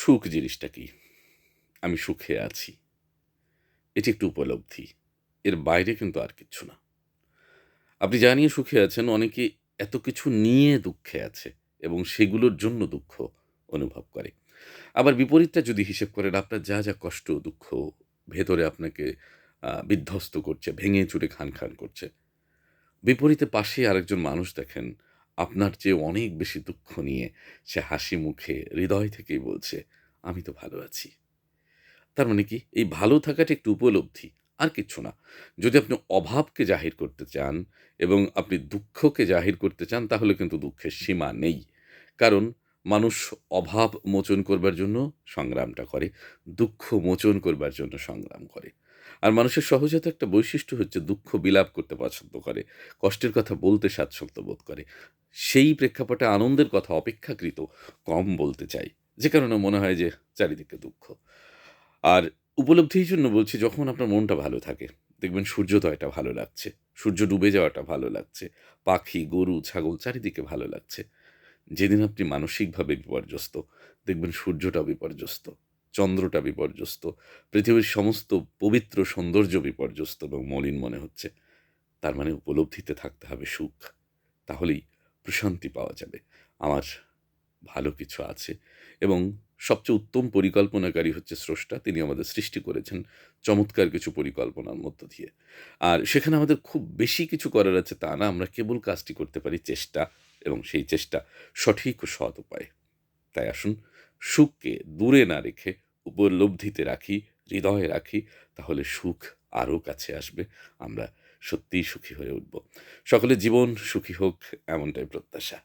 সুখ জিনিসটা কি? আমি সুখে আছি। এটি একটি উপলব্ধি। এর বাইরে কিন্তু আর কিচ্ছু না। আপনি যা নিয়ে সুখে আছেন, অনেকে এত কিছু নিয়ে দুঃখে আছে এবং সেগুলোর জন্য দুঃখ অনুভব করে। আবার বিপরীতটা যদি হিসেব করেন, আপনার যা কষ্ট, দুঃখ ভেতরে আপনাকে বিধ্বস্ত করছে, ভেঙে চুরে খান করছে। বিপরীতে পাশে আরেকজন মানুষ দেখেন, আপনার চেয়ে অনেক বেশি দুঃখ নিয়ে সে হাসি মুখে হৃদয় থেকেই বলছে, "আমি তো ভালো আছি।" তার মানে কি? এই ভালো থাকাটা একটু উপলব্ধি, আর কিচ্ছু না। যদি আপনি অভাবকে জাহির করতে চান এবং আপনি দুঃখকে জাহির করতে চান, তাহলে কিন্তু দুঃখের সীমা নেই। কারণ মানুষ অভাব মোচন করবার জন্য সংগ্রামটা করে, দুঃখ মোচন করবার জন্য সংগ্রাম করে। আর মানুষের সহজাত একটা বৈশিষ্ট্য হচ্ছে দুঃখ বিলাপ করতে পছন্দ করে, কষ্টের কথা বলতে স্বাচ্ছন্দ্য বোধ করে। সেই প্রেক্ষাপটে আনন্দের কথা অপেক্ষাকৃত কম বলতে চায়। যে কারণে মনে হয় যে চারিদিকে দুঃখ। আর উপলব্ধির জন্য বলছি, যখন আপনার মনটা ভালো থাকে, দেখবেন সূর্যোদয়টা ভালো লাগছে, সূর্য ডুবে যাওয়াটা ভালো লাগছে, পাখি, গরু, ছাগল চারিদিকে ভালো লাগছে। যেদিন আপনি মানসিকভাবে বিপর্যস্ত, দেখবেন সূর্যটা বিপর্যস্ত, চন্দ্রটা বিপর্যস্ত, পৃথিবীর সমস্ত পবিত্র সৌন্দর্য বিপর্যস্ত এবং মলিন মনে হচ্ছে। তার মানে উপলব্ধিতে থাকতে হবে সুখ। তাহলেই প্রশান্তি পাওয়া যাবে। আমার ভালো কিছু আছে এবং সবচেয়ে উত্তম পরিকল্পনাকারী হচ্ছে স্রষ্টা। তিনি আমাদের সৃষ্টি করেছেন চমৎকার কিছু পরিকল্পনার মধ্য দিয়ে। আর সেখানে আমাদের খুব বেশি কিছু করার আছে তা না। আমরা কেবল কাজটি করতে পারি চেষ্টা, এবং সেই চেষ্টা সঠিক ও সৎ উপায়ে। তাই আসুন, সুখকে দূরে না রেখে উপলব্ধিতে রাখি, হৃদয়ে রাখি, তাহলে সুখ আরও কাছে আসবে। আমরা সত্যিই সুখী হয়ে উঠব। সকলের জীবন সুখী হোক, এমনটাই প্রত্যাশা।